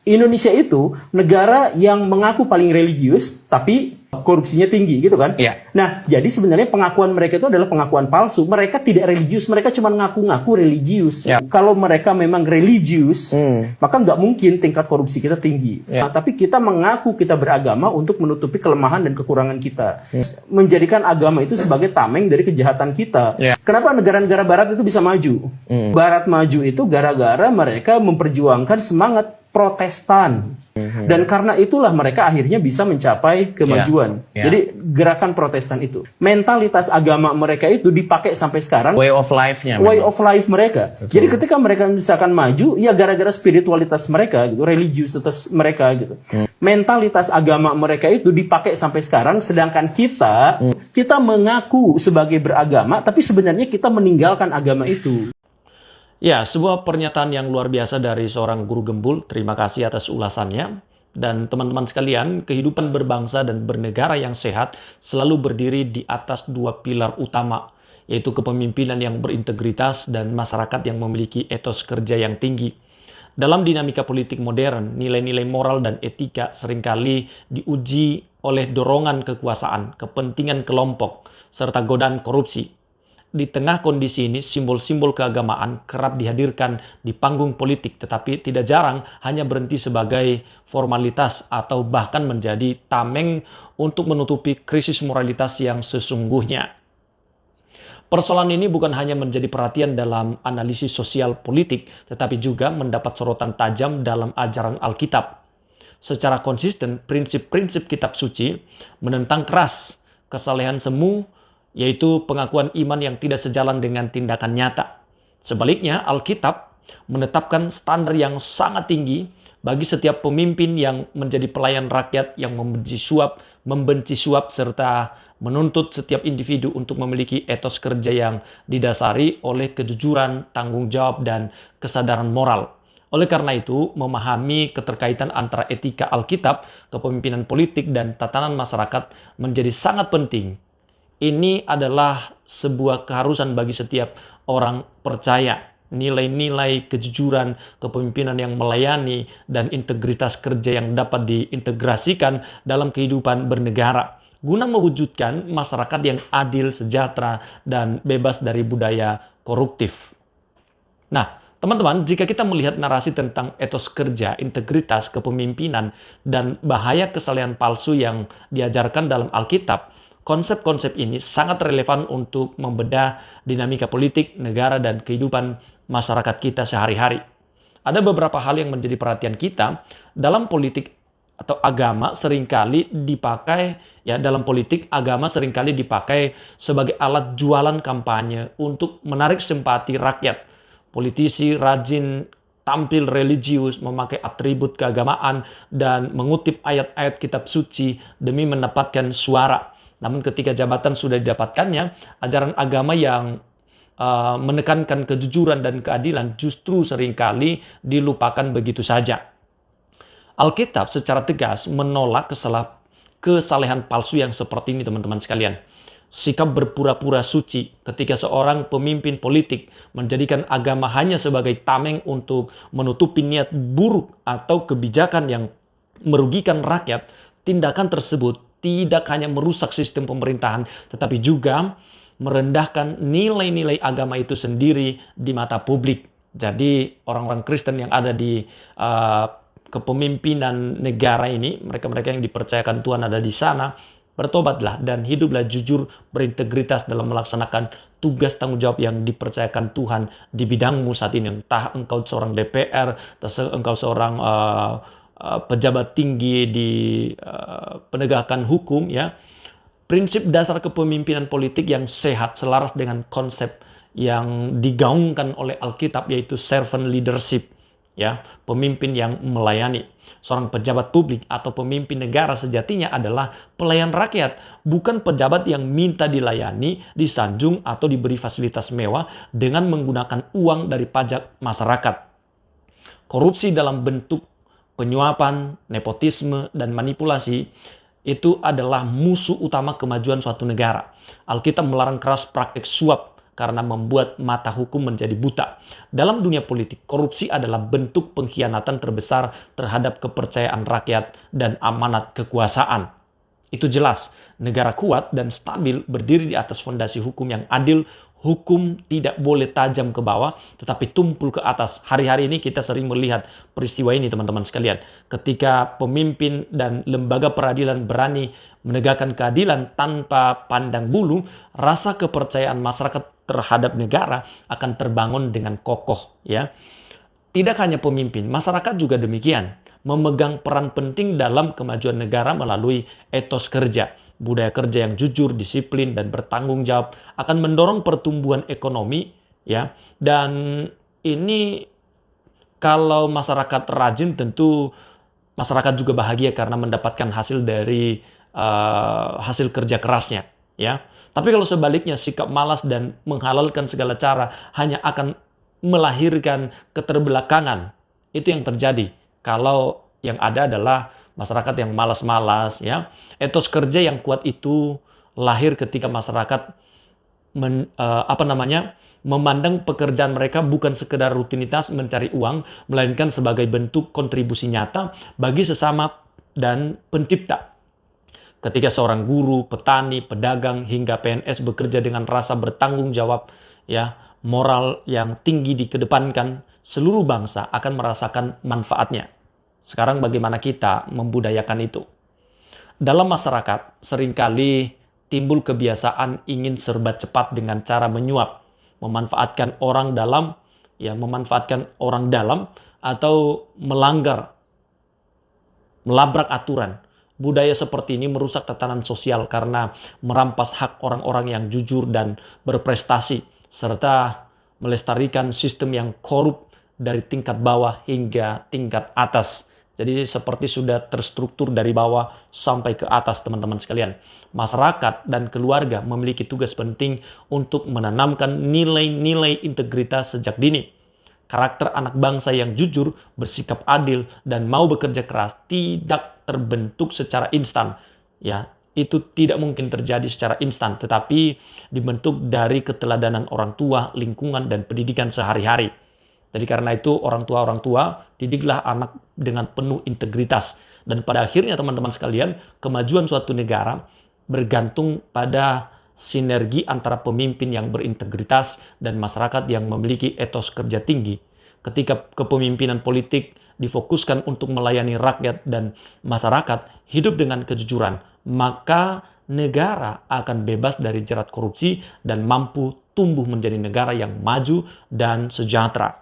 Indonesia itu negara yang mengaku paling religius, tapi korupsinya tinggi, gitu kan? Iya. Nah, jadi sebenarnya pengakuan mereka itu adalah pengakuan palsu. Mereka tidak religius, mereka cuma ngaku-ngaku religius. Ya. Kalau mereka memang religius, maka nggak mungkin tingkat korupsi kita tinggi. Ya. Nah, tapi kita mengaku kita beragama untuk menutupi kelemahan dan kekurangan kita. Menjadikan agama itu sebagai tameng dari kejahatan kita. Ya. Kenapa negara-negara barat itu bisa maju? Barat maju itu gara-gara mereka memperjuangkan semangat Protestan. Dan karena itulah mereka akhirnya bisa mencapai kemajuan. Ya. Jadi gerakan Protestan itu, mentalitas agama mereka itu dipakai sampai sekarang. Way of life-nya. Way of life mereka. Betul. Jadi ketika mereka misalkan maju, ya gara-gara spiritualitas mereka, gitu, religiusitas mereka, gitu. Mentalitas agama mereka itu dipakai sampai sekarang, sedangkan kita mengaku sebagai beragama, tapi sebenarnya kita meninggalkan agama itu. Ya, sebuah pernyataan yang luar biasa dari seorang guru gembul. Terima kasih atas ulasannya. Dan teman-teman sekalian, kehidupan berbangsa dan bernegara yang sehat selalu berdiri di atas dua pilar utama, yaitu kepemimpinan yang berintegritas dan masyarakat yang memiliki etos kerja yang tinggi. Dalam dinamika politik modern, nilai-nilai moral dan etika seringkali diuji oleh dorongan kekuasaan, kepentingan kelompok, serta godaan korupsi. Di tengah kondisi ini, simbol-simbol keagamaan kerap dihadirkan di panggung politik, tetapi tidak jarang hanya berhenti sebagai formalitas atau bahkan menjadi tameng untuk menutupi krisis moralitas yang sesungguhnya. Persoalan ini bukan hanya menjadi perhatian dalam analisis sosial politik, tetapi juga mendapat sorotan tajam dalam ajaran Alkitab. Secara konsisten, prinsip-prinsip kitab suci menentang keras kesalehan semu, yaitu pengakuan iman yang tidak sejalan dengan tindakan nyata. Sebaliknya, Alkitab menetapkan standar yang sangat tinggi bagi setiap pemimpin yang menjadi pelayan rakyat yang membenci suap, serta menuntut setiap individu untuk memiliki etos kerja yang didasari oleh kejujuran, tanggung jawab, dan kesadaran moral. Oleh karena itu, memahami keterkaitan antara etika Alkitab, kepemimpinan politik, dan tatanan masyarakat menjadi sangat penting. Ini adalah sebuah keharusan bagi setiap orang percaya. Nilai-nilai kejujuran, kepemimpinan yang melayani, dan integritas kerja yang dapat diintegrasikan dalam kehidupan bernegara, guna mewujudkan masyarakat yang adil, sejahtera, dan bebas dari budaya koruptif. Nah, teman-teman, jika kita melihat narasi tentang etos kerja, integritas, kepemimpinan, dan bahaya kesalehan palsu yang diajarkan dalam Alkitab, konsep-konsep ini sangat relevan untuk membedah dinamika politik, negara, dan kehidupan masyarakat kita sehari-hari. Ada beberapa hal yang menjadi perhatian kita dalam politik atau agama seringkali dipakai, dalam politik agama seringkali dipakai sebagai alat jualan kampanye untuk menarik simpati rakyat. Politisi rajin tampil religius, memakai atribut keagamaan, dan mengutip ayat-ayat kitab suci demi mendapatkan suara. Namun ketika jabatan sudah didapatkannya, ajaran agama yang menekankan kejujuran dan keadilan justru seringkali dilupakan begitu saja. Alkitab secara tegas menolak kesalehan palsu yang seperti ini, teman-teman sekalian. Sikap berpura-pura suci ketika seorang pemimpin politik menjadikan agama hanya sebagai tameng untuk menutupi niat buruk atau kebijakan yang merugikan rakyat, tindakan tersebut tidak hanya merusak sistem pemerintahan, tetapi juga merendahkan nilai-nilai agama itu sendiri di mata publik. Jadi orang-orang Kristen yang ada di kepemimpinan negara ini, mereka-mereka yang dipercayakan Tuhan ada di sana, bertobatlah dan hiduplah jujur, berintegritas dalam melaksanakan tugas tanggung jawab yang dipercayakan Tuhan di bidangmu saat ini. Entah engkau seorang DPR, entah engkau seorang pejabat tinggi di penegakan hukum, ya. Prinsip dasar kepemimpinan politik yang sehat selaras dengan konsep yang digaungkan oleh Alkitab, yaitu servant leadership, ya, pemimpin yang melayani. Seorang pejabat publik atau pemimpin negara sejatinya adalah pelayan rakyat, bukan pejabat yang minta dilayani, disanjung, atau diberi fasilitas mewah dengan menggunakan uang dari pajak masyarakat. Korupsi dalam bentuk penyuapan, nepotisme, dan manipulasi itu adalah musuh utama kemajuan suatu negara. Alkitab melarang keras praktik suap karena membuat mata hukum menjadi buta. Dalam dunia politik, korupsi adalah bentuk pengkhianatan terbesar terhadap kepercayaan rakyat dan amanat kekuasaan. Itu jelas, negara kuat dan stabil berdiri di atas fondasi hukum yang adil. Hukum tidak boleh tajam ke bawah, tetapi tumpul ke atas. Hari-hari ini kita sering melihat peristiwa ini, teman-teman sekalian. Ketika pemimpin dan lembaga peradilan berani menegakkan keadilan tanpa pandang bulu, rasa kepercayaan masyarakat terhadap negara akan terbangun dengan kokoh. Ya, tidak hanya pemimpin, masyarakat juga demikian. Memegang peran penting dalam kemajuan negara melalui etos kerja. Budaya kerja yang jujur, disiplin, dan bertanggung jawab akan mendorong pertumbuhan ekonomi, ya. Dan ini kalau masyarakat rajin, tentu masyarakat juga bahagia karena mendapatkan hasil dari hasil kerja kerasnya, ya. Tapi kalau sebaliknya sikap malas dan menghalalkan segala cara hanya akan melahirkan keterbelakangan. Itu yang terjadi kalau yang ada adalah masyarakat yang malas-malas, ya. Etos kerja yang kuat itu lahir ketika masyarakat memandang pekerjaan mereka bukan sekedar rutinitas mencari uang, melainkan sebagai bentuk kontribusi nyata bagi sesama dan pencipta. Ketika seorang guru, petani, pedagang, hingga PNS bekerja dengan rasa bertanggung jawab, ya, moral yang tinggi dikedepankan, seluruh bangsa akan merasakan manfaatnya. Sekarang bagaimana kita membudayakan itu? Dalam masyarakat, seringkali timbul kebiasaan ingin serba cepat dengan cara menyuap, memanfaatkan orang dalam, atau melabrak aturan. Budaya seperti ini merusak tatanan sosial karena merampas hak orang-orang yang jujur dan berprestasi, serta melestarikan sistem yang korup dari tingkat bawah hingga tingkat atas. Jadi seperti sudah terstruktur dari bawah sampai ke atas, teman-teman sekalian. Masyarakat dan keluarga memiliki tugas penting untuk menanamkan nilai-nilai integritas sejak dini. Karakter anak bangsa yang jujur, bersikap adil, dan mau bekerja keras tidak terbentuk secara instan. Ya, itu tidak mungkin terjadi secara instan, tetapi dibentuk dari keteladanan orang tua, lingkungan, dan pendidikan sehari-hari. Jadi karena itu orang tua, didiklah anak dengan penuh integritas. Dan pada akhirnya teman-teman sekalian, kemajuan suatu negara bergantung pada sinergi antara pemimpin yang berintegritas dan masyarakat yang memiliki etos kerja tinggi. Ketika kepemimpinan politik difokuskan untuk melayani rakyat dan masyarakat hidup dengan kejujuran, maka negara akan bebas dari jerat korupsi dan mampu tumbuh menjadi negara yang maju dan sejahtera.